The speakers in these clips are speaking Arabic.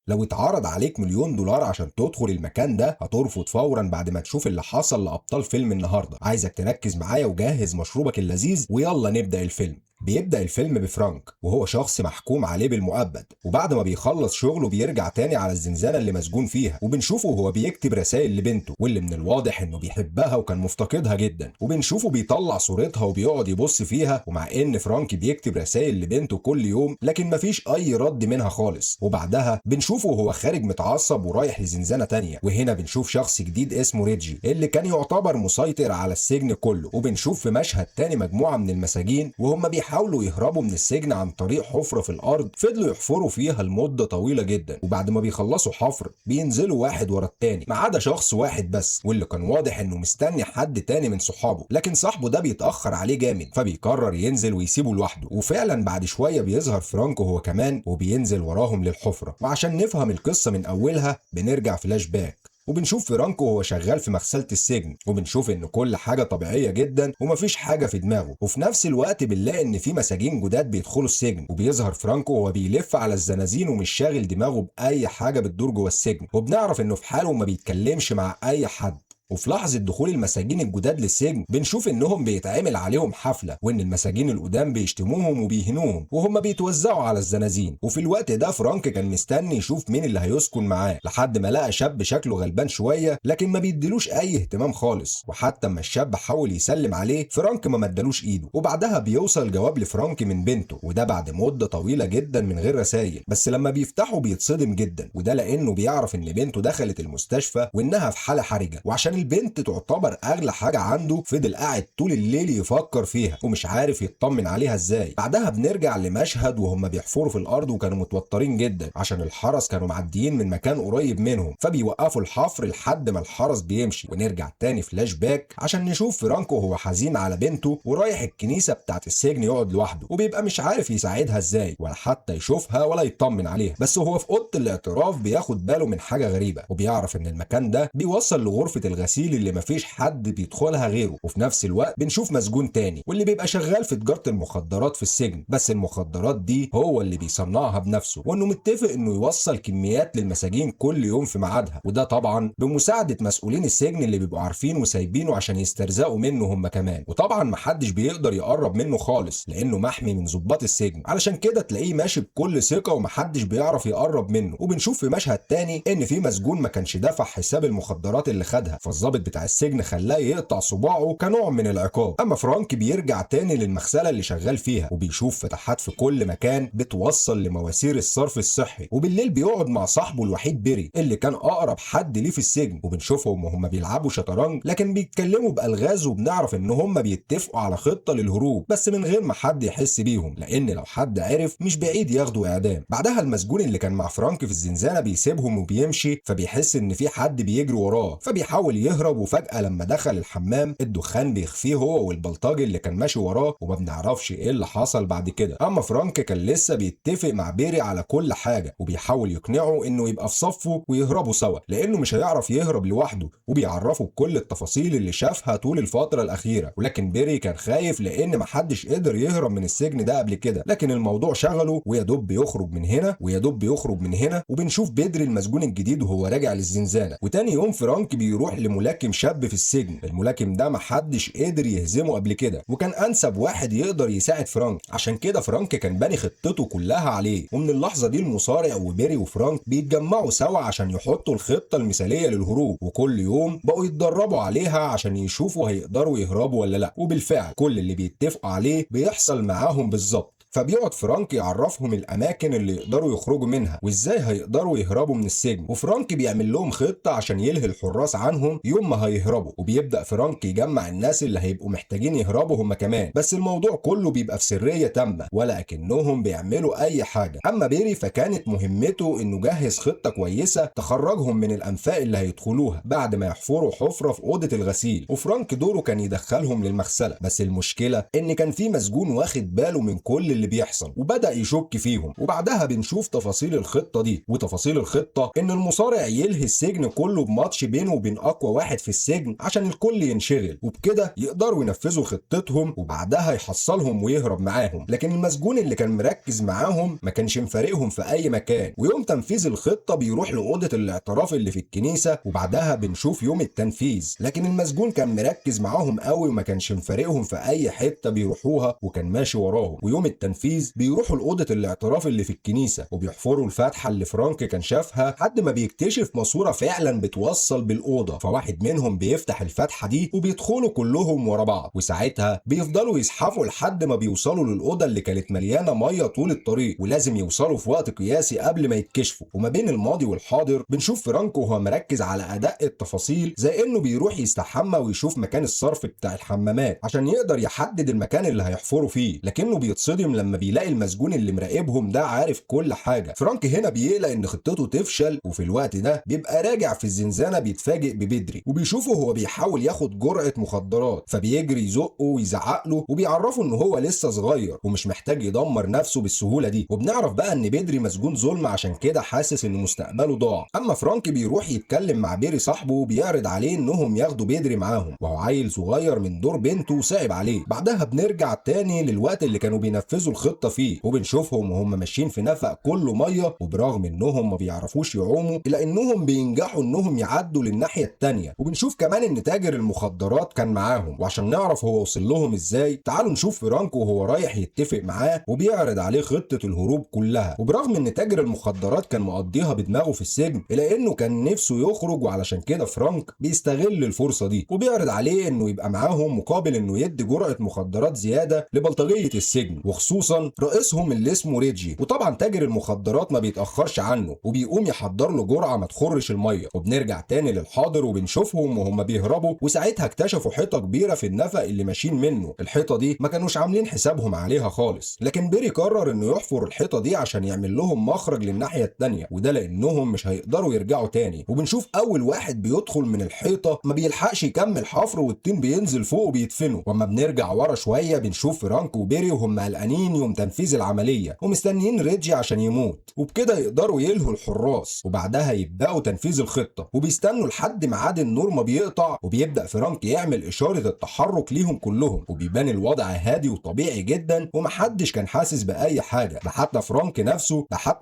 لو اتعرض عليك مليون دولار عشان تدخل المكان ده هترفض فورا بعد ما تشوف اللي حصل لأبطال فيلم النهارده. عايزك تركز معايا وجهز مشروبك اللذيذ ويلا نبدأ الفيلم. بيبدأ الفيلم بفرانك وهو شخص محكوم عليه بالمؤبد، وبعد ما بيخلص شغله بيرجع تاني على الزنزانة اللي مسجون فيها، وبنشوفه وهو بيكتب رسائل لبنته واللي من الواضح انه بيحبها وكان مفتقدها جدا، وبنشوفه بيطلع صورتها وبيقعد يبص فيها. ومع ان فرانك بيكتب رسائل لبنته كل يوم لكن مفيش اي رد منها خالص. وبعدها بنشوفه وهو خارج متعصب ورايح لزنزانة تانية، وهنا بنشوف شخص جديد اسمه ريجي اللي كان يعتبر مسيطر على السجن كله. وبنشوف في مشهد تاني مجموعة من المساجين وهم بيحاولوا يهربوا من السجن عن طريق حفرة في الأرض، فضلوا يحفروا فيها لمدة طويلة جدا، وبعد ما بيخلصوا حفر بينزلوا واحد ورا التاني ما عدا شخص واحد بس، واللي كان واضح إنه مستني حد تاني من صحابه، لكن صاحبه ده بيتأخر عليه جامد فبيقرر ينزل ويسيبه لوحده. وفعلا بعد شوية بيظهر فرانكو هو كمان وبينزل وراهم للحفرة. وعشان نفهم القصة من أولها بنرجع فلاش باك وبنشوف فرانكو وهو شغال في مغسلة السجن، وبنشوف ان كل حاجة طبيعية جدا ومفيش حاجة في دماغه. وفي نفس الوقت بنلاقي ان في مساجين جداد بيدخلوا السجن، وبيظهر فرانكو وهو بيلف على الزنازين ومش شاغل دماغه بأي حاجة بتدور جوه السجن، وبنعرف انه في حاله وما بيتكلمش مع اي حد. وفي لحظة دخول المساجين الجداد للسجن بنشوف انهم بيتعمل عليهم حفلة، وان المساجين القدام بيشتموهم وبيهنوهم وهم بيتوزعوا على الزنازين. وفي الوقت ده فرانك كان مستني يشوف مين اللي هيسكن معاه لحد ما لقى شاب شكله غلبان شوية لكن ما بيديلوش اي اهتمام خالص. وحتى اما الشاب حاول يسلم عليه فرانك ما مدلوش ايده. وبعدها بيوصل جواب لفرانك من بنته، وده بعد مدة طويلة جدا من غير رسائل، بس لما بيفتحه بيتصدم جدا، وده لانه بيعرف ان بنته دخلت المستشفى وانها في حالة حرجة. وعشان البنت تعتبر اغلى حاجه عنده فضل قاعد طول الليل يفكر فيها ومش عارف يطمن عليها ازاي. بعدها بنرجع لمشهد وهم بيحفروا في الارض وكانوا متوترين جدا عشان الحرس كانوا معديين من مكان قريب منهم فبيوقفوا الحفر لحد ما الحرس بيمشي. ونرجع تاني فلاش باك عشان نشوف فرانكو وهو حزين على بنته ورايح الكنيسه بتاعت السجن يقعد لوحده، وبيبقى مش عارف يساعدها ازاي ولا حتى يشوفها ولا يطمن عليها. بس وهو في اوضه الاعتراف بياخد باله من حاجه غريبه، وبيعرف ان المكان ده بيوصل لغرفه الغسيل اللي مفيش حد بيدخلها غيره. وفي نفس الوقت بنشوف مسجون تاني واللي بيبقى شغال في تجارة المخدرات في السجن، بس المخدرات دي هو اللي بيصنعها بنفسه، وانه متفق انه يوصل كميات للمساجين كل يوم في ميعادها، وده طبعا بمساعدة مسؤولين السجن اللي بيبقوا عارفين وسايبينه عشان يسترزقوا منه هم كمان. وطبعا محدش بيقدر يقرب منه خالص لانه محمي من ضباط السجن، علشان كده تلاقيه ماشي بكل ثقة ومحدش بيعرف يقرب منه. وبنشوف في مشهد تاني ان في مسجون ما كانش دافع حساب المخدرات اللي خدها، فالظابط بتاع السجن خلاه يقطع صباعه كنوع من العقاب. اما فرانك بيرجع تاني للمغسله اللي شغال فيها وبيشوف فتحات في كل مكان بتوصل لمواسير الصرف الصحي. وبالليل بيقعد مع صاحبه الوحيد بيري اللي كان اقرب حد ليه في السجن، وبنشوفهم وهم بيلعبوا شطرنج لكن بيتكلموا بالغاز، وبنعرف ان هم بيتفقوا على خطه للهروب بس من غير ما حد يحس بيهم، لان لو حد عرف مش بعيد ياخدوا اعدام. بعدها المسجون اللي كان مع فرانك في الزنزانه بيسيبهم وبيمشي، فبيحس ان في حد بيجري وراه فبيحاول يهرب. وفجاه لما دخل الحمام الدخان بيخفيه هو والبلطجي اللي كان ماشي وراه، وما بنعرفش ايه اللي حصل بعد كده. اما فرانك كان لسه بيتفق مع بيري على كل حاجه وبيحاول يقنعه انه يبقى في صفه ويهربوا سوا لانه مش هيعرف يهرب لوحده، وبيعرفه بكل التفاصيل اللي شافها طول الفتره الاخيره. ولكن بيري كان خايف لان محدش قدر يهرب من السجن ده قبل كده، لكن الموضوع شغله ويا دوب بيخرج من هنا ويا دوب بيخرج من هنا. وبنشوف بدري المسجون الجديد وهو راجع للزنزانه. وتاني يوم فرانك بيروح لملاكم شاب في السجن، الملاكم ده محدش قدر يهزمه قبل كده وكان انسب واحد يقدر يساعد فرانك، عشان كده فرانك كان باني خطته كلها عليه. ومن اللحظه دي المصارع وبيري وفرانك بيتجمعوا سوا عشان يحطوا الخطه المثاليه للهروب، وكل يوم بقوا يتدربوا عليها عشان يشوفوا هيقدروا يهربوا ولا لا. وبالفعل كل اللي بيتفقوا عليه بيحصل معاهم بالظبط. فبيقعد فرانك يعرفهم الاماكن اللي يقدروا يخرجوا منها وازاي هيقدروا يهربوا من السجن، وفرانك بيعمل لهم خطه عشان يلهي الحراس عنهم يوم ما هيهربوا. وبيبدا فرانك يجمع الناس اللي هيبقوا محتاجين يهربوا هم كمان، بس الموضوع كله بيبقى في سريه تامه ولا اكنهم بيعملوا اي حاجه. اما بيري فكانت مهمته انه جهز خطه كويسه تخرجهم من الانفاق اللي هيدخلوها بعد ما يحفروا حفره في اوضه الغسيل، وفرانك دوره كان يدخلهم للمغسله. بس المشكله ان كان في مسجون واخد باله من كل اللي اللي بيحصل وبدأ يشك فيهم. وبعدها بنشوف تفاصيل الخطة دي، وتفاصيل الخطة ان المصارع يلهي السجن كله بماتش بينه وبين اقوى واحد في السجن عشان الكل ينشغل، وبكده يقدروا ينفذوا خطتهم وبعدها يحصلهم ويهرب معاهم. لكن المسجون اللي كان مركز معاهم ما كانش مفارقهم في اي مكان، ويوم تنفيذ الخطة بيروح لأوضة الاعتراف اللي في الكنيسة، وبعدها بنشوف يوم التنفيذ. لكن المسجون كان مركز معاهم قوي وما كانش مفارقهم في اي حتة بيروحوها وكان ماشي وراهم. ويوم التنفيذ بيروحوا لأوضة الاعتراف اللي في الكنيسة وبيحفروا الفتحة اللي فرانك كان شافها لحد ما بيكتشف ماسورة فعلا بتوصل بالأوضة، فواحد منهم بيفتح الفتحة دي وبيدخلوا كلهم ورا بعض، وساعتها بيفضلوا يزحفوا لحد ما بيوصلوا للأوضة اللي كانت مليانة مية طول الطريق، ولازم يوصلوا في وقت قياسي قبل ما يتكشفوا. وما بين الماضي والحاضر بنشوف فرانك وهو مركز على أداء التفاصيل، زي إنه بيروح يستحمى ويشوف مكان الصرف بتاع الحمامات عشان يقدر يحدد المكان اللي هيحفروا فيه، لكنه بيتصدم لما بيلاقي المسجون اللي مراقبهم ده عارف كل حاجة. فرانك هنا بيقلق إن خطته تفشل، وفي الوقت ده بيبقى راجع في الزنزانة بيتفاجئ ببدري وبيشوفه هو بيحاول ياخد جرعة مخدرات، فبيجري يزقه ويزعق له وبيعرفه إن هو لسه صغير ومش محتاج يدمر نفسه بالسهولة دي. وبنعرف بقى إن بدري مسجون ظلم عشان كده حاسس إن مستقبله ضاع. أما فرانك بيروح يتكلم مع بيري صاحبه وبيعرض عليه إنهم ياخدوا بدري معاهم، وهو عيل صغير من دور بنته وصعب عليه. بعدها بنرجع تاني للوقت اللي كانوا بينفذوا الخطة فيه، وبنشوفهم وهم ماشيين في نفق كله مية، وبرغم إنهم ما بيعرفوش يعوموا إلا إنهم بينجحوا إنهم يعدوا للناحية التانية. وبنشوف كمان إن تاجر المخدرات كان معاهم، وعشان نعرف هو وصل لهم إزاي تعالوا نشوف فرانك وهو رايح يتفق معاه وبيعرض عليه خطة الهروب كلها. وبرغم إن تاجر المخدرات كان مقضيها بدماغه في السجن إلا إنه كان نفسه يخرج، وعلشان كده فرانك بيستغل الفرصة دي وبيعرض عليه إنه يبقى معاهم مقابل إنه يدي جرعة مخدرات زيادة لبلطجية السجن، وخصوصا رئيسهم اللي اسمه ريجي. وطبعا تاجر المخدرات ما بيتأخرش عنه وبيقوم يحضر له جرعة ما تخرش المية. وبنرجع تاني للحاضر وبنشوفهم وهم بيهربوا، وساعتها اكتشفوا حيطة كبيرة في النفق اللي ماشيين منه. الحيطة دي ما كانوش عاملين حسابهم عليها خالص، لكن بيري قرر انه يحفر الحيطة دي عشان يعمل لهم مخرج للناحية التانية، وده لانهم مش هيقدروا يرجعوا تاني. وبنشوف اول واحد بيدخل من الحيطة ما بيلحقش يكمل حفر والطين بينزل فوق وبيدفنه. واما بنرجع ورا شوية بنشوف فرانك وبيري وهم قلقانين يوم تنفيذ العملية ومستنيين ريجي عشان يموت، وبكده يقدروا يلهوا الحراس وبعدها يبداوا تنفيذ الخطة. وبيستنوا لحد ميعاد النور ما بيقطع، وبيبدا فرانك يعمل اشارة التحرك ليهم كلهم، وبيبان الوضع هادي وطبيعي جدا ومحدش كان حاسس باي حاجة. ده حتى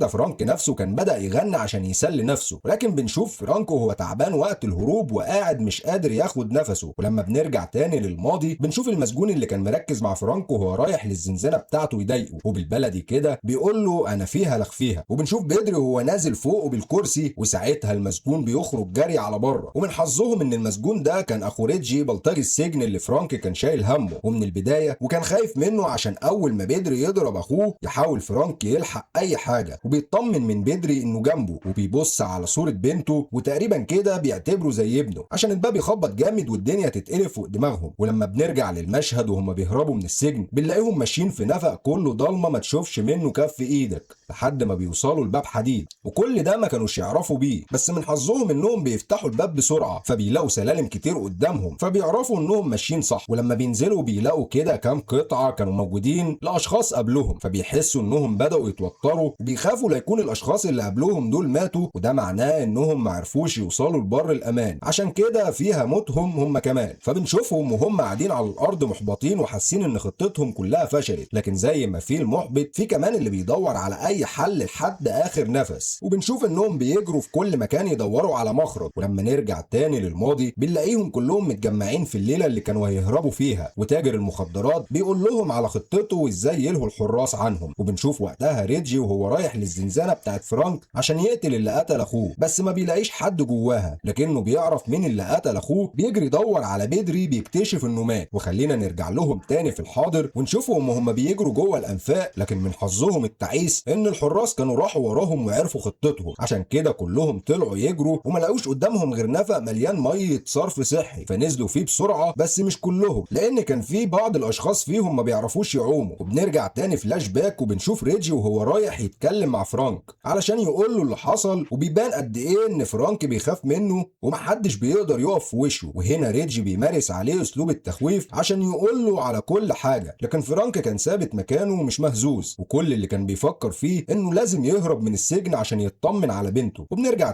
فرانك نفسه كان بدا يغني عشان يسلي نفسه. ولكن بنشوف فرانك وهو تعبان وقت الهروب وقاعد مش قادر ياخد نفسه. ولما بنرجع تاني للماضي بنشوف المسجون اللي كان مركز مع فرانك وهو رايح للزنزانة بتاعته يضايقه، وبالبلدي كده بيقول له انا فيها لك فيها. وبنشوف بدري وهو نازل فوقه بالكرسي، وساعتها المسجون بيخرج جري على بره. ومن حظهم ان المسجون ده كان اخو ريجي بلطجي السجن اللي فرانك كان شايل همه ومن البدايه وكان خايف منه، عشان اول ما بدري يضرب اخوه يحاول فرانك يلحق اي حاجه. وبيطمن من بدري انه جنبه وبيبص على صوره بنته، وتقريبا كده بيعتبره زي ابنه، عشان الباب يخبط جامد والدنيا تتقلب فوق دماغهم. ولما بنرجع للمشهد وهم بيهربوا من السجن بنلاقيهم ماشيين في نفق كله ضلمه ما تشوفش منه كف ايدك لحد ما بيوصلوا لباب حديد، وكل ده ما كانوش يعرفوا بيه. بس من حظهم انهم بيفتحوا الباب بسرعه فبيلاقوا سلالم كتير قدامهم، فبيعرفوا انهم ماشيين صح. ولما بينزلوا بيلاقوا كده كام قطعه كانوا موجودين لاشخاص قبلهم، فبيحسوا انهم بداوا يتوتروا وبيخافوا لا يكون الاشخاص اللي قبلهم دول ماتوا، وده معناه انهم ما عرفوش يوصلوا لبر الامان، عشان كده فيها موتهم هم كمان. فبنشوفهم وهم قاعدين على الارض محبطين وحاسين ان خطتهم كلها فشلت. لكن زي ما في المحبط في كمان اللي بيدور على اي حل لحد اخر نفس، وبنشوف انهم بيجروا في كل مكان يدوروا على مخرج. ولما نرجع تاني للماضي بنلاقيهم كلهم متجمعين في الليله اللي كانوا هيهربوا فيها، وتاجر المخدرات بيقول لهم على خطته وازاي يلهوا الحراس عنهم. وبنشوف وقتها ريجي وهو رايح للزنزانه بتاعت فرانك عشان يقتل اللي قتل اخوه، بس ما بيلاقيش حد جواها، لكنه بيعرف مين اللي قتل اخوه. بيجري يدور على بدري بيكتشف انه مات. وخلينا نرجع لهم تاني في الحاضر ونشوفهم وهم بيجروا جوه الانفاق، لكن من حظهم التعيس ان الحراس كانوا راحوا وراهم وعرفوا خطتهم، عشان كده كلهم طلعوا يجروا وما لقوش قدامهم غير نفق مليان ميه صرف صحي، فنزلوا فيه بسرعه. بس مش كلهم، لان كان في بعض الاشخاص فيهم ما بيعرفوش يعوموا. وبنرجع تاني فلاش باك وبنشوف ريجي وهو رايح يتكلم مع فرانك علشان يقول له اللي حصل، وبيبان قد ايه ان فرانك بيخاف منه ومحدش بيقدر يقف في وشه. وهنا ريجي بيمارس عليه اسلوب التخويف عشان يقول له على كل حاجه، لكن فرانك كان ثابت مكانه مكانه مش مهزوز، وكل اللي كان بيفكر فيه انه لازم يهرب من السجن عشان يطمن على بنته. وبنرجع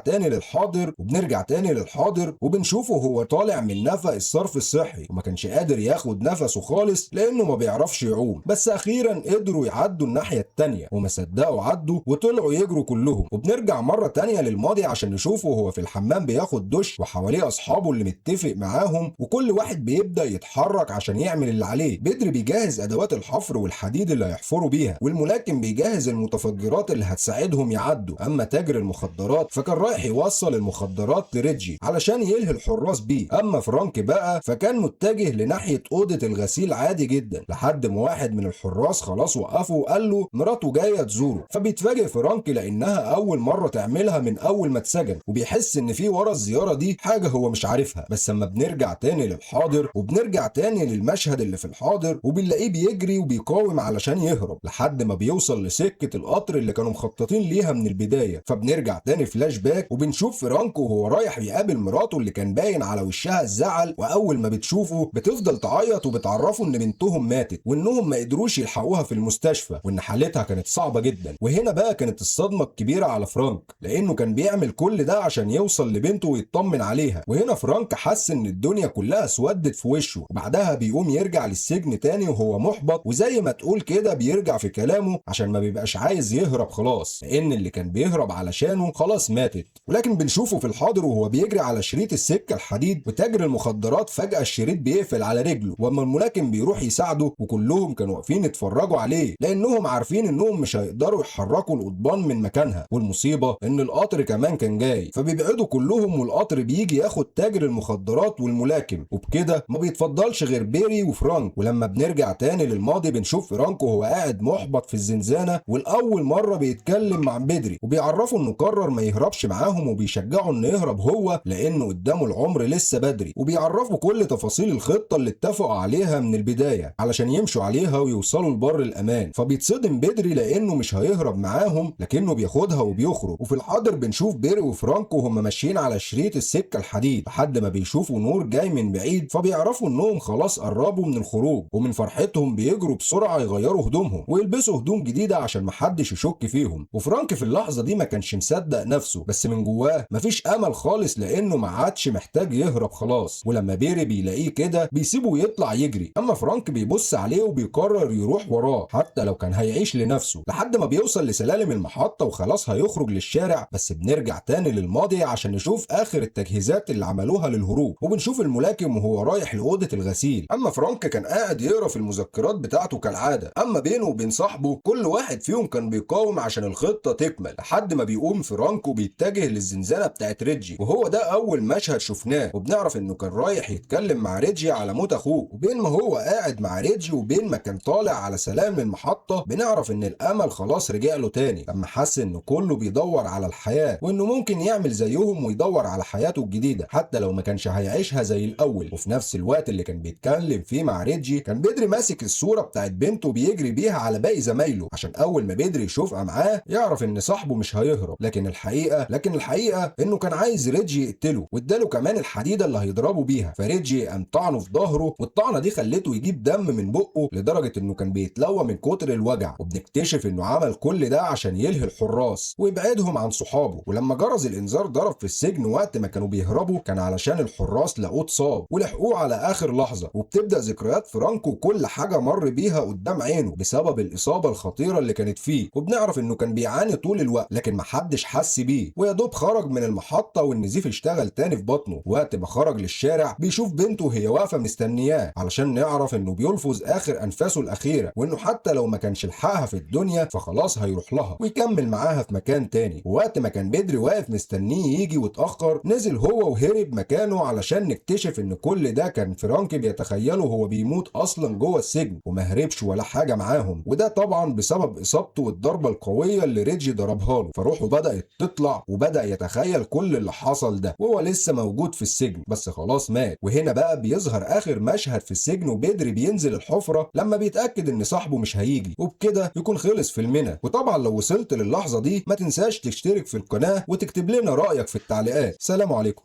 تاني للحاضر وبنشوفه هو طالع من نفق الصرف الصحي، وما كانش قادر ياخد نفسه خالص لانه ما بيعرفش يعوم، بس اخيرا قدروا يعدوا الناحية التانية، وما صدقوا عدوا وطلعوا يجروا كلهم. وبنرجع مرة تانية للماضي عشان نشوفه هو في الحمام بياخد دش، وحواليه اصحابه اللي متفق معاهم، وكل واحد بيبدأ يتحرك عشان يعمل اللي عليه. بدر بيجهز ادوات الحفر والحديد اللي هيحفروا بيها، والملاكم بيجهز المتفجرات اللي هتساعدهم يعدوا. اما تاجر المخدرات فكان رايح يوصل المخدرات لريجي علشان يلهي الحراس بيه. اما فرانك بقى فكان متجه لناحية اوضة الغسيل عادي جدا، لحد ما واحد من الحراس خلاص وقفه وقال له مراته جاية تزوره. فبيتفاجئ فرانك لانها اول مرة تعملها من اول ما اتسجن، وبيحس ان في ورا الزيارة دي حاجة هو مش عارفها. بس اما بنرجع تاني للحاضر وبنرجع تاني للمشهد اللي في الحاضر، وبنلاقيه بيجري وبيقاوم علشان يهرب لحد ما بيوصل لسكة القطر اللي كانوا مخططين ليها من البداية. فبنرجع تاني فلاش باك وبنشوف فرانكو وهو رايح يقابل مراته اللي كان باين على وشها الزعل، واول ما بتشوفه بتفضل تعيط وبتعرفه ان بنتهم ماتت، وانهم ما قدروش يلحقوها في المستشفى، وان حالتها كانت صعبة جدا. وهنا بقى كانت الصدمة الكبيرة على فرانك، لانه كان بيعمل كل ده عشان يوصل لبنته ويطمن عليها. وهنا فرانك حس ان الدنيا كلها اسودت في وشه، وبعدها بيقوم يرجع للسجن تاني وهو محبط، وزي ما تقول كده بيرجع في كلامه عشان ما بيبقاش عايز يهرب خلاص، لان اللي كان بيهرب علشانه خلاص ماتت. ولكن بنشوفه في الحاضر وهو بيجري على شريط السكة الحديد، وتاجر المخدرات فجأة الشريط بيقفل على رجله، واما الملاكم بيروح يساعده وكلهم كانوا واقفين يتفرجوا عليه لانهم عارفين انهم مش هيقدروا يحركوا القضبان من مكانها. والمصيبة ان القطر كمان كان جاي، فبيبعدوا كلهم والقطر بيجي ياخد تاجر المخدرات والملاكم، وبكده ما بيتفضلش غير بيري وفرانك. ولما بنرجع تاني للماضي بنشوف فرانك وهو قاعد محبط في الزنزانة، والاول مرة بيتكلم مع بدري وبيعرفه انه قرر ما يهربش معاهم، وبيشجعه انه يهرب هو لانه قدامه العمر لسه بدري، وبيعرفه كل تفاصيل الخطة اللي اتفقوا عليها من البداية علشان يمشوا عليها ويوصلوا لبر الامان. فبيتصدم بدري لانه مش هيهرب معاهم لكنه بياخدها وبيخرج. وفي الحاضر بنشوف بيري وفرانك وهم ماشيين على شريط السكة الحديد لحد ما بيشوفوا نور جاي من بعيد، فبيعرفوا انهم خلاص قربوا من الخروج، ومن فرحتهم بيجروا بسرعة يغيروا هدومهم ويلبسوا هدوم جديدة عشان محدش يشك فيهم. وفرانك في اللحظة دي ما كانش مصدق نفسه، بس من جواه مفيش امل خالص لانه ما عادش محتاج يهرب خلاص. ولما بيري بيلاقيه كده بيسيبه يطلع يجري، اما فرانك بيبص عليه وبيقرر يروح وراه حتى لو كان هيعيش لنفسه، لحد ما بيوصل لسلالم المحطة وخلاص هيخرج للشارع. بس بنرجع تاني للماضي عشان نشوف اخر التجهيزات اللي عملوها للهروب، وبنشوف الملاكم وهو رايح لأوضة الغسيل. اما فرانك كان قاعد يقرا في المذكرات بتاعته كالعادة، اما بينه وبين صاحبه كل واحد فيهم كان بيقاوم عشان الخطة تكمل، لحد ما بيقوم فرانك وبيتجه للزنزانة بتاعت ريجي، وهو ده اول مشهد شفناه. وبنعرف انه كان رايح يتكلم مع ريجي على موت اخوه، وبين ما هو قاعد مع ريجي وبين ما كان طالع على سلام المحطة بنعرف ان الامل خلاص رجع له تاني، لما حس انه كله بيدور على الحياة وانه ممكن يعمل زيهم ويدور على حياته الجديدة حتى لو ما كانش هيعيشها زي الاول. وفي نفس الوقت اللي كان بيتكلم فيه مع ريجي كان بدري ماسك الصورة بتاعت بنته بيجري بيها على باقي زمايله عشان اول ما بدري يشوفها معاه يعرف ان صاحبه مش هيهرب. لكن الحقيقة انه كان عايز ريجي يقتله، واداله كمان الحديدة اللي هيضربه بيها. فريجي قام طعنه في ظهره، والطعنة دي خلته يجيب دم من بقه لدرجة انه كان بيتلوى من كتر الوجع. وبنكتشف انه عمل كل ده عشان يلهي الحراس ويبعدهم عن صحابه. ولما جرس الانذار ضرب في السجن وقت ما كانوا بيهربوا كان علشان الحراس لقوه اتصاب ولحقوه على اخر لحظة. وبتبدأ ذكريات فرانكو كل حاجة مر بيها قدام عينه بسبب الإصابة الخطيرة اللي كانت فيه، وبنعرف انه كان بيعاني طول الوقت لكن محدش حس بيه، ويا دوب خرج من المحطة والنزيف اشتغل تاني في بطنه. وقت ما خرج للشارع بيشوف بنته وهي واقفة مستنياه علشان نعرف انه بيلفظ اخر انفاسه الاخيرة، وانه حتى لو ما كانش لحقها في الدنيا فخلاص هيروح لها ويكمل معاها في مكان تاني. ووقت ما كان بدري واقف مستنيه يجي واتأخر نزل هو وهرب مكانه علشان نكتشف ان كل ده كان فرانك بيتخيله هو بيموت اصلا جوه السجن وما هربش ولا حاجة معاهم، وده طبعا بسبب اصابته والضربة القوية اللي ريجي ضربها له. فروحه بدأت تطلع وبدأ يتخيل كل اللي حصل ده وهو لسه موجود في السجن بس خلاص مات. وهنا بقى بيظهر اخر مشهد في السجن وبدري بينزل الحفرة لما بيتأكد ان صاحبه مش هيجي، وبكده يكون خلص فيلمنا. وطبعا لو وصلت للحظة دي ما تنساش تشترك في القناة وتكتب لنا رأيك في التعليقات. سلام عليكم.